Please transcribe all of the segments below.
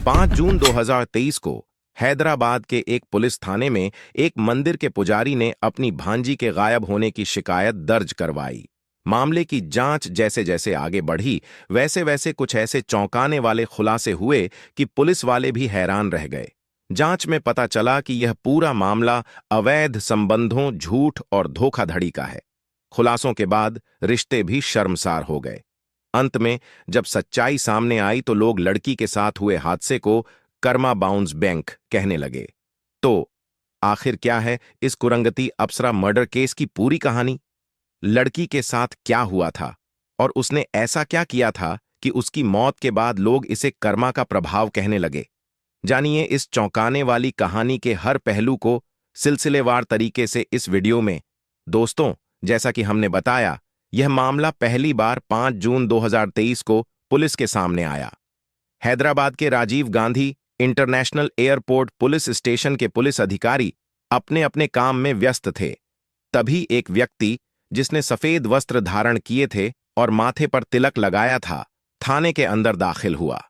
5 जून 2023 को हैदराबाद के एक पुलिस थाने में एक मंदिर के पुजारी ने अपनी भांजी के गायब होने की शिकायत दर्ज करवाई। मामले की जांच जैसे जैसे आगे बढ़ी, वैसे वैसे कुछ ऐसे चौंकाने वाले खुलासे हुए कि पुलिस वाले भी हैरान रह गए। जांच में पता चला कि यह पूरा मामला अवैध संबंधों, झूठ और धोखाधड़ी का है। खुलासों के बाद रिश्ते भी शर्मसार हो गए। अंत में जब सच्चाई सामने आई तो लोग लड़की के साथ हुए हादसे को कर्मा बाउंस बैंक कहने लगे। तो आखिर क्या है इस कुरंगती अप्सरा मर्डर केस की पूरी कहानी? लड़की के साथ क्या हुआ था और उसने ऐसा क्या किया था कि उसकी मौत के बाद लोग इसे कर्मा का प्रभाव कहने लगे? जानिए इस चौंकाने वाली कहानी के हर पहलू को सिलसिलेवार तरीके से इस वीडियो में। दोस्तों, जैसा कि हमने बताया, यह मामला पहली बार 5 जून 2023 को पुलिस के सामने आया। हैदराबाद के Rajiv Gandhi international airport police station के पुलिस अधिकारी अपने अपने काम में व्यस्त थे। तभी एक व्यक्ति जिसने सफेद वस्त्र धारण किए थे और माथे पर तिलक लगाया था, थाने के अंदर दाखिल हुआ।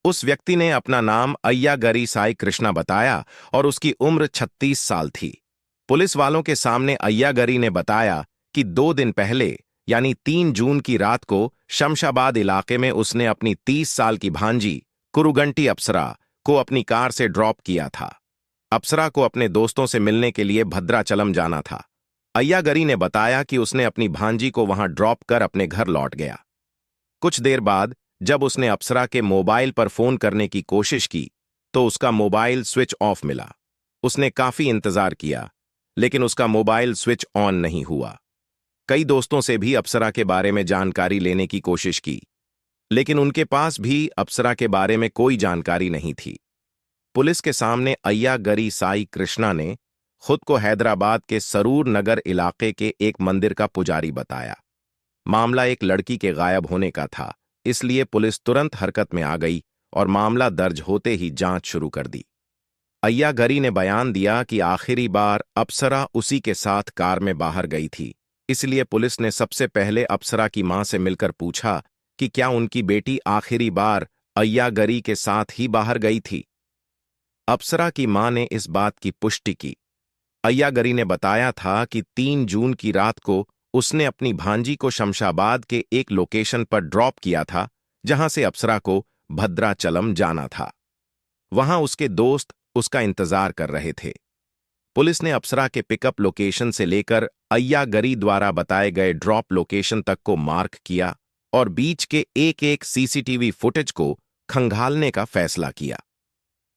उस व्यक्ति ने अपना नाम अय्यागरी साई कृष्णा बताया और उसकी उम्र 36 साल थी। पुलिस वालों के सामने अय्यागरी ने बताया कि 2 दिन पहले यानी 3 जून की रात को शमशाबाद इलाके में उसने अपनी 30 साल की भांजी कुरुगंटी अप्सरा को अपनी कार से ड्रॉप किया था। अप्सरा को अपने दोस्तों से मिलने के लिए भद्राचलम जाना था। अय्यागरी ने बताया कि उसने अपनी भांजी को वहां ड्रॉप कर अपने घर लौट गया। कुछ देर बाद जब उसने अप्सरा के मोबाइल पर फोन करने की कोशिश की तो उसका मोबाइल स्विच ऑफ मिला। उसने काफी इंतजार किया, लेकिन उसका मोबाइल स्विच ऑन नहीं हुआ। कई दोस्तों से भी अप्सरा के बारे में जानकारी लेने की कोशिश की, लेकिन उनके पास भी अप्सरा के बारे में कोई जानकारी नहीं थी। पुलिस के सामने अय्यागरी साई कृष्णा ने खुद को हैदराबाद के सरूर नगर इलाके के एक मंदिर का पुजारी बताया। मामला एक लड़की के गायब होने का था, इसलिए पुलिस तुरंत हरकत में आ गई और मामला दर्ज होते ही जांच शुरू कर दी। अय्यागरी ने बयान दिया कि आखिरी बार अप्सरा उसी के साथ कार में बाहर गई थी, इसलिए पुलिस ने सबसे पहले अप्सरा की मां से मिलकर पूछा कि क्या उनकी बेटी आखिरी बार अय्यागरी के साथ ही बाहर गई थी। अप्सरा की मां ने इस बात की पुष्टि की। अय्यागरी ने बताया था कि 3 जून की रात को उसने अपनी भांजी को शमशाबाद के एक लोकेशन पर ड्रॉप किया था, जहां से अप्सरा को भद्राचलम जाना था। वहां उसके दोस्त उसका इंतजार कर रहे थे। पुलिस ने अप्सरा के पिकअप लोकेशन से लेकर अय्यागरी द्वारा बताए गए ड्रॉप लोकेशन तक को मार्क किया और बीच के एक एक सीसीटीवी फुटेज को खंगालने का फैसला किया।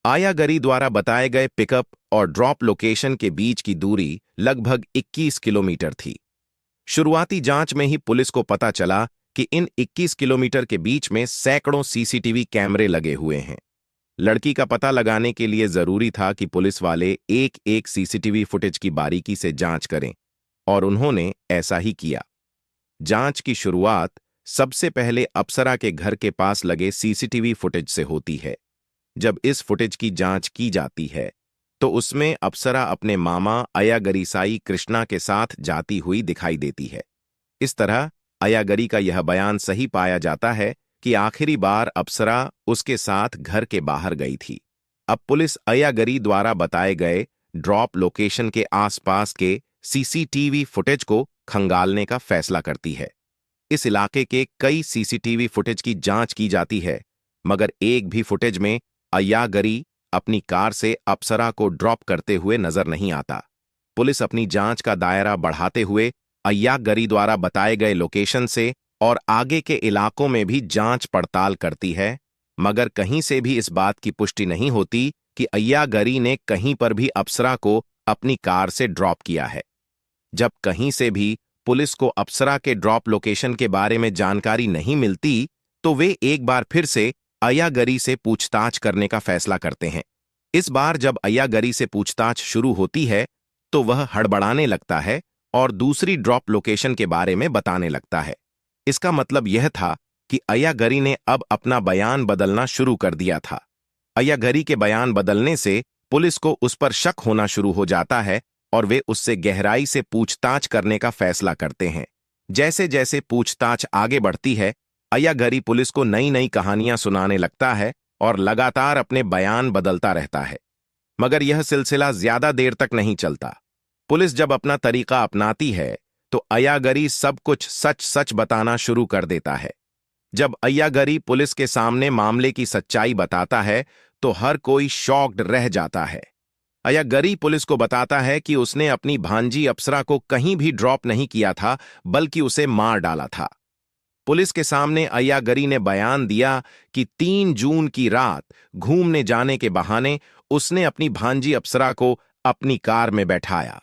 अय्यागरी द्वारा बताए गए पिकअप और ड्रॉप लोकेशन के बीच की दूरी लगभग 21 किलोमीटर थी। शुरुआती जांच में ही पुलिस को पता चला कि इन 21 किलोमीटर के बीच में सैकड़ों सीसीटीवी कैमरे लगे हुए हैं। लड़की का पता लगाने के लिए जरूरी था कि पुलिस वाले एक एक सीसीटीवी फुटेज की बारीकी से जांच करें, और उन्होंने ऐसा ही किया। जांच की शुरुआत सबसे पहले अप्सरा के घर के पास लगे सीसीटीवी फुटेज से होती है। जब इस फुटेज की जांच की जाती है तो उसमें अप्सरा अपने मामा अय्यागरी साई कृष्णा के साथ जाती हुई दिखाई देती है। इस तरह अय्यागरी का यह बयान सही पाया जाता है कि आखिरी बार अप्सरा उसके साथ घर के बाहर गई थी। अब पुलिस अय्यागरी द्वारा बताए गए ड्रॉप लोकेशन के आसपास के सीसीटीवी फुटेज को खंगालने का फैसला करती है। इस इलाके के कई सीसीटीवी फुटेज की जांच की जाती है, मगर एक भी फुटेज में अय्यागरी अपनी कार से अप्सरा को ड्रॉप करते हुए नजर नहीं आता। पुलिस अपनी जांच का दायरा बढ़ाते हुए अय्यागरी द्वारा बताए गए लोकेशन से और आगे के इलाकों में भी जांच पड़ताल करती है, मगर कहीं से भी इस बात की पुष्टि नहीं होती कि अय्यागरी ने कहीं पर भी अप्सरा को अपनी कार से ड्रॉप किया है। जब कहीं से भी पुलिस को अप्सरा के ड्रॉप लोकेशन के बारे में जानकारी नहीं मिलती तो वे एक बार फिर से अय्यागरी से पूछताछ करने का फैसला करते हैं। इस बार जब अय्यागरी से पूछताछ शुरू होती है तो वह हड़बड़ाने लगता है और दूसरी ड्रॉप लोकेशन के बारे में बताने लगता है। इसका मतलब यह था कि अय्यागरी ने अब अपना बयान बदलना शुरू कर दिया था। अय्यागरी के बयान बदलने से पुलिस को उस पर शक होना शुरू हो जाता है और वे उससे गहराई से पूछताछ करने का फैसला करते हैं। जैसे जैसे पूछताछ आगे बढ़ती है, अय्यागरी पुलिस को नई नई कहानियां सुनाने लगता है और लगातार अपने बयान बदलता रहता है। मगर यह सिलसिला ज्यादा देर तक नहीं चलता। पुलिस जब अपना तरीका अपनाती है तो अय्यागरी सब कुछ सच सच बताना शुरू कर देता है। जब अय्यागरी पुलिस के सामने मामले की सच्चाई बताता है तो हर कोई शॉक्ड रह जाता है। अय्यागरी पुलिस को बताता है कि उसने अपनी भांजी अप्सरा को कहीं भी ड्रॉप नहीं किया था, बल्कि उसे मार डाला था। पुलिस के सामने अय्यागरी ने बयान दिया कि 3 जून की रात घूमने जाने के बहाने उसने अपनी भांजी अप्सरा को अपनी कार में बैठाया।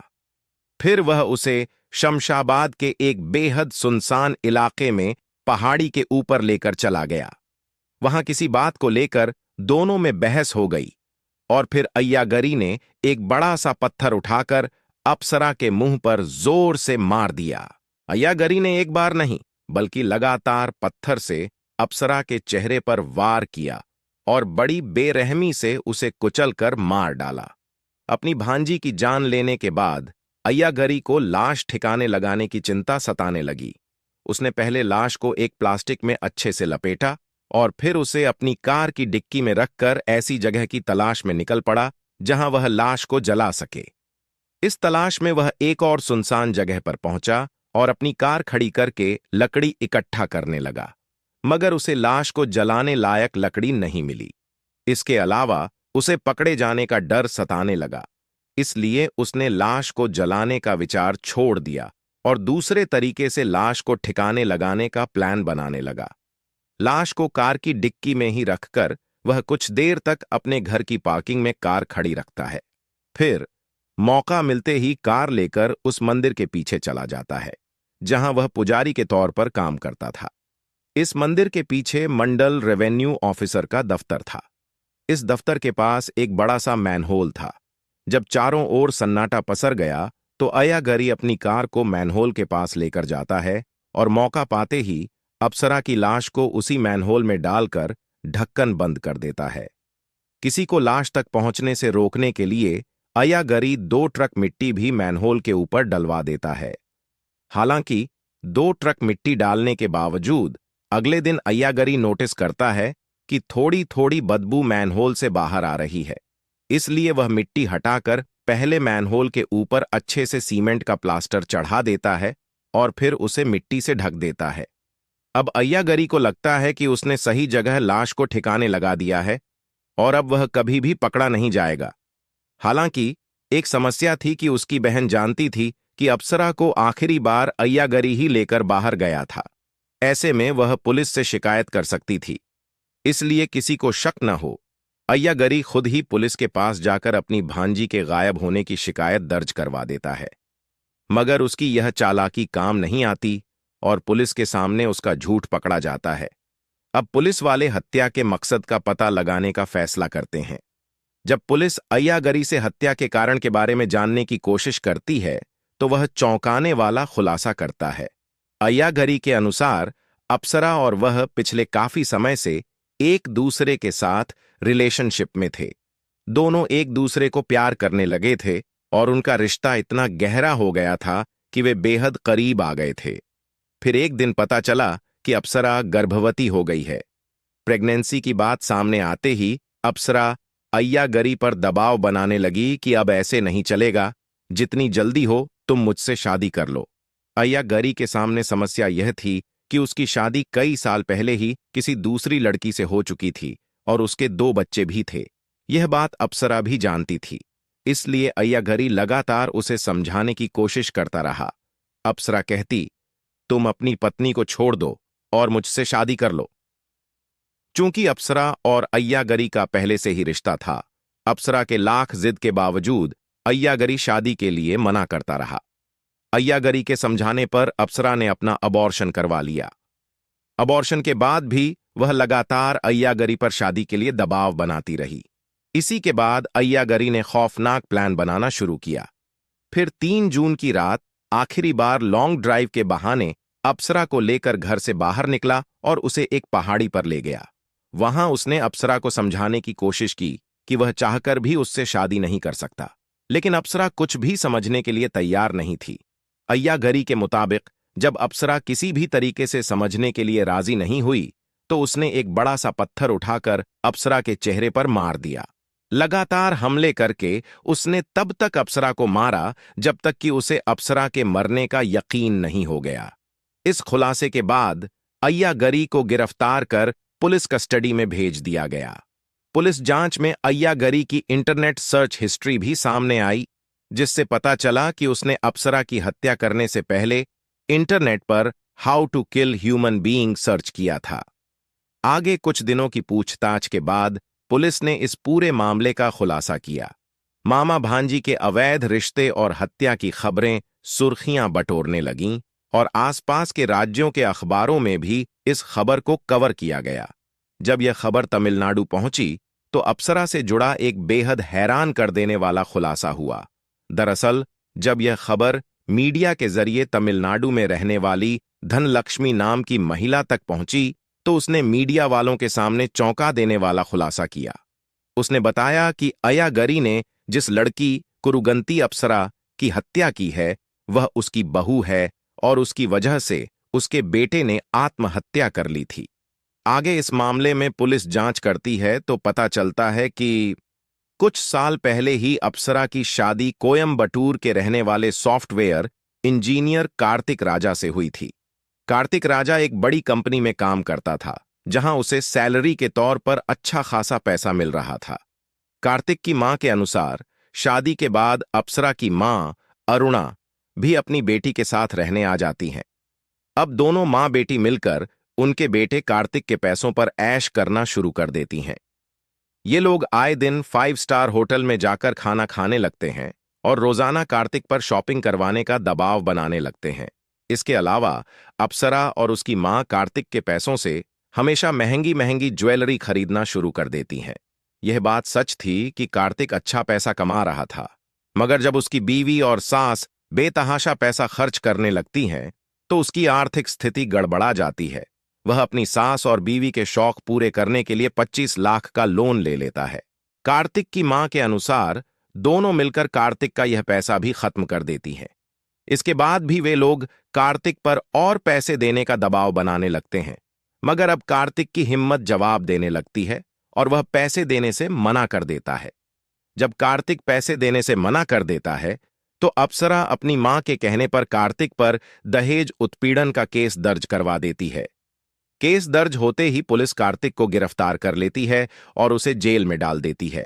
फिर वह उसे शमशाबाद के एक बेहद सुनसान इलाके में पहाड़ी के ऊपर लेकर चला गया। वहां किसी बात को लेकर दोनों में बहस हो गई और फिर अय्यागरी ने एक बड़ा सा पत्थर उठाकर अप्सरा के मुंह पर जोर से मार दिया। अय्यागरी ने एक बार नहीं बल्कि लगातार पत्थर से अप्सरा के चेहरे पर वार किया और बड़ी बेरहमी से उसे कुचलकर मार डाला। अपनी भांजी की जान लेने के बाद अय्यागरी को लाश ठिकाने लगाने की चिंता सताने लगी। उसने पहले लाश को एक प्लास्टिक में अच्छे से लपेटा और फिर उसे अपनी कार की डिक्की में रखकर ऐसी जगह की तलाश में निकल पड़ा जहां वह लाश को जला सके। इस तलाश में वह एक और सुनसान जगह पर पहुंचा और अपनी कार खड़ी करके लकड़ी इकट्ठा करने लगा, मगर उसे लाश को जलाने लायक लकड़ी नहीं मिली। इसके अलावा उसे पकड़े जाने का डर सताने लगा, इसलिए उसने लाश को जलाने का विचार छोड़ दिया और दूसरे तरीके से लाश को ठिकाने लगाने का प्लान बनाने लगा। लाश को कार की डिक्की में ही रखकर वह कुछ देर तक अपने घर की पार्किंग में कार खड़ी रखता है। फिर मौका मिलते ही कार लेकर उस मंदिर के पीछे चला जाता है जहां वह पुजारी के तौर पर काम करता था। इस मंदिर के पीछे मंडल रेवेन्यू ऑफिसर का दफ्तर था। इस दफ्तर के पास एक बड़ा सा मैनहोल था। जब चारों ओर सन्नाटा पसर गया तो अय्यागरी अपनी कार को मैनहोल के पास लेकर जाता है और मौका पाते ही अप्सरा की लाश को उसी मैनहोल में डालकर ढक्कन बंद कर देता है। किसी को लाश तक पहुंचने से रोकने के लिए अय्यागरी 2 ट्रक मिट्टी भी मैनहोल के ऊपर डलवा देता है। हालांकि 2 ट्रक मिट्टी डालने के बावजूद अगले दिन अय्यागरी नोटिस करता है कि थोड़ी थोड़ी बदबू मैनहोल से बाहर आ रही है। इसलिए वह मिट्टी हटाकर पहले मैनहोल के ऊपर अच्छे से सीमेंट का प्लास्टर चढ़ा देता है और फिर उसे मिट्टी से ढक देता है। अब अय्यागरी को लगता है कि उसने सही जगह लाश को ठिकाने लगा दिया है और अब वह कभी भी पकड़ा नहीं जाएगा। हालांकि एक समस्या थी कि उसकी बहन जानती थी कि अप्सरा को आखिरी बार अय्यागरी ही लेकर बाहर गया था। ऐसे में वह पुलिस से शिकायत कर सकती थी। इसलिए किसी को शक न हो, अय्यागरी खुद ही पुलिस के पास जाकर अपनी भांजी के गायब होने की शिकायत दर्ज करवा देता है। मगर उसकी यह चालाकी काम नहीं आती और पुलिस के सामने उसका झूठ पकड़ा जाता है। अब पुलिस वाले हत्या के मकसद का पता लगाने का फैसला करते हैं। जब पुलिस अय्यागरी से हत्या के कारण के बारे में जानने की कोशिश करती है तो वह चौंकाने वाला खुलासा करता है। अय्यागरी के अनुसार अप्सरा और वह पिछले काफी समय से एक दूसरे के साथ रिलेशनशिप में थे। दोनों एक दूसरे को प्यार करने लगे थे और उनका रिश्ता इतना गहरा हो गया था कि वे बेहद करीब आ गए थे। फिर एक दिन पता चला कि अप्सरा गर्भवती हो गई है। प्रेगनेंसी की बात सामने आते ही अप्सरा अय्यागरी पर दबाव बनाने लगी कि अब ऐसे नहीं चलेगा, जितनी जल्दी हो तुम मुझसे शादी कर लो। अय्यागरी के सामने समस्या यह थी कि उसकी शादी कई साल पहले ही किसी दूसरी लड़की से हो चुकी थी और उसके 2 बच्चे भी थे। यह बात अप्सरा भी जानती थी, इसलिए अय्यागरी लगातार उसे समझाने की कोशिश करता रहा। अप्सरा कहती, तुम अपनी पत्नी को छोड़ दो और मुझसे शादी कर लो। चूंकि अप्सरा और अय्यागरी का पहले से ही रिश्ता था, अप्सरा के लाख जिद के बावजूद अय्यागरी शादी के लिए मना करता रहा। अय्यागरी के समझाने पर अप्सरा ने अपना अबॉर्शन करवा लिया। अबॉर्शन के बाद भी वह लगातार अय्यागरी पर शादी के लिए दबाव बनाती रही। इसी के बाद अय्यागरी ने खौफनाक प्लान बनाना शुरू किया। फिर 3 जून की रात आखिरी बार लॉन्ग ड्राइव के बहाने अप्सरा को लेकर घर से बाहर निकला और उसे एक पहाड़ी पर ले गया। वहां उसने अप्सरा को समझाने की कोशिश की कि वह चाहकर भी उससे शादी नहीं कर सकता, लेकिन अप्सरा कुछ भी समझने के लिए तैयार नहीं थी। अय्यागरी के मुताबिक जब अप्सरा किसी भी तरीके से समझने के लिए राजी नहीं हुई तो उसने एक बड़ा सा पत्थर उठाकर अप्सरा के चेहरे पर मार दिया। लगातार हमले करके उसने तब तक अप्सरा को मारा जब तक कि उसे अप्सरा के मरने का यकीन नहीं हो गया। इस खुलासे के बाद अय्यागरी को गिरफ्तार कर पुलिस कस्टडी में भेज दिया गया। पुलिस जांच में अय्यागरी की इंटरनेट सर्च हिस्ट्री भी सामने आई, जिससे पता चला कि उसने अप्सरा की हत्या करने से पहले इंटरनेट पर how to kill human being search किया था। आगे कुछ दिनों की पूछताछ के बाद पुलिस ने इस पूरे मामले का खुलासा किया। मामा भांजी के अवैध रिश्ते और हत्या की खबरें सुर्खियां बटोरने लगीं और आसपास के राज्यों के अखबारों में भी इस खबर को कवर किया गया। जब यह खबर तमिलनाडु पहुंची तो अप्सरा से जुड़ा एक बेहद हैरान कर देने वाला खुलासा हुआ। दरअसल जब यह खबर मीडिया के जरिए तमिलनाडु में रहने वाली धनलक्ष्मी नाम की महिला तक पहुंची तो उसने मीडिया वालों के सामने चौंका देने वाला खुलासा किया। उसने बताया कि अय्यागरी ने जिस लड़की कुरुगंती अप्सरा की हत्या की है वह उसकी बहू है और उसकी वजह से उसके बेटे ने आत्महत्या कर ली थी। आगे इस मामले में पुलिस जांच करती है तो पता चलता है कि कुछ साल पहले ही अप्सरा की शादी कोयम्बटूर के रहने वाले सॉफ्टवेयर इंजीनियर कार्तिक राजा से हुई थी। कार्तिक राजा एक बड़ी कंपनी में काम करता था, जहां उसे सैलरी के तौर पर अच्छा खासा पैसा मिल रहा था। कार्तिक की मां के अनुसार शादी के बाद अप्सरा की मां अरुणा भी अपनी बेटी के साथ रहने आ जाती हैं। अब दोनों मां बेटी मिलकर उनके बेटे कार्तिक के पैसों पर ऐश करना शुरू कर देती हैं। ये लोग आए दिन 5 स्टार होटल में जाकर खाना खाने लगते हैं और रोजाना कार्तिक पर शॉपिंग करवाने का दबाव बनाने लगते हैं। इसके अलावा अप्सरा और उसकी मां कार्तिक के पैसों से हमेशा महंगी महंगी ज्वेलरी खरीदना शुरू कर देती हैं। यह बात सच थी कि कार्तिक अच्छा पैसा कमा रहा था, मगर जब उसकी बीवी और सास बेतहाशा पैसा खर्च करने लगती हैं तो उसकी आर्थिक स्थिति गड़बड़ा जाती है। वह अपनी सास और बीवी के शौक पूरे करने के लिए 25 लाख का लोन ले लेता है। कार्तिक की मां के अनुसार दोनों मिलकर कार्तिक का यह पैसा भी खत्म कर देती हैं। इसके बाद भी वे लोग कार्तिक पर और पैसे देने का दबाव बनाने लगते हैं, मगर अब कार्तिक की हिम्मत जवाब देने लगती है और वह पैसे देने से मना कर देता है। जब कार्तिक पैसे देने से मना कर देता है तो अप्सरा अपनी मां के कहने पर कार्तिक पर दहेज उत्पीड़न का केस दर्ज करवा देती है। केस दर्ज होते ही पुलिस कार्तिक को गिरफ्तार कर लेती है और उसे जेल में डाल देती है।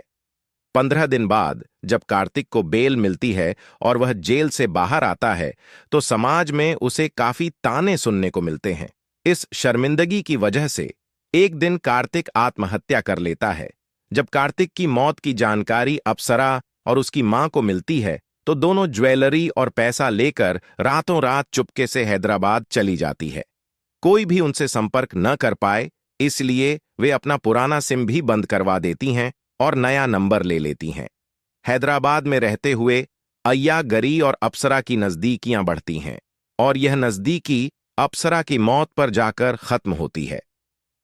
15 दिन बाद जब कार्तिक को बेल मिलती है और वह जेल से बाहर आता है तो समाज में उसे काफी ताने सुनने को मिलते हैं। इस शर्मिंदगी की वजह से एक दिन कार्तिक आत्महत्या कर लेता है। जब कार्तिक की मौत की जानकारी अप्सरा और उसकी मां को मिलती है तो दोनों ज्वेलरी और पैसा लेकर रातों रात चुपके से हैदराबाद चली जाती है। कोई भी उनसे संपर्क न कर पाए इसलिए वे अपना पुराना सिम भी बंद करवा देती हैं और नया नंबर ले लेती हैं। हैदराबाद में रहते हुए अय्यागरी और अप्सरा की नजदीकियां बढ़ती हैं और यह नजदीकी अप्सरा की मौत पर जाकर खत्म होती है।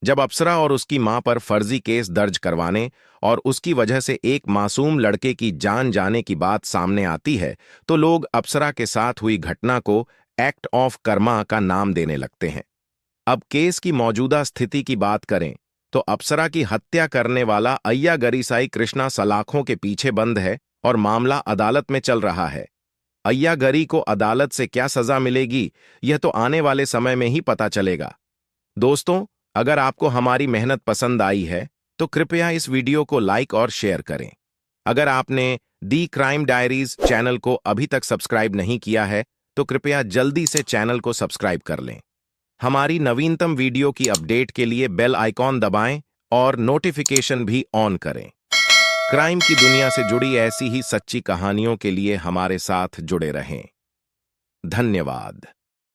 जब अप्सरा और उसकी मां पर फर्जी केस दर्ज करवाने और उसकी वजह से एक मासूम लड़के की जान जाने की बात सामने आती है तो लोग अप्सरा के साथ हुई घटना को एक्ट ऑफ कर्मा का नाम देने लगते हैं। अब केस की मौजूदा स्थिति की बात करें तो अप्सरा की हत्या करने वाला अय्यागरी साई कृष्णा सलाखों के पीछे बंद है और मामला अदालत में चल रहा है। अय्यागरी को अदालत से क्या सजा मिलेगी यह तो आने वाले समय में ही पता चलेगा। दोस्तों, अगर आपको हमारी मेहनत पसंद आई है तो कृपया इस वीडियो को लाइक और शेयर करें। अगर आपने दी क्राइम डायरीज चैनल को अभी तक सब्सक्राइब नहीं किया है तो कृपया जल्दी से चैनल को सब्सक्राइब कर लें। हमारी नवीनतम वीडियो की अपडेट के लिए बेल आइकॉन दबाएं और नोटिफिकेशन भी ऑन करें। क्राइम की दुनिया से जुड़ी ऐसी ही सच्ची कहानियों के लिए हमारे साथ जुड़े रहें। धन्यवाद।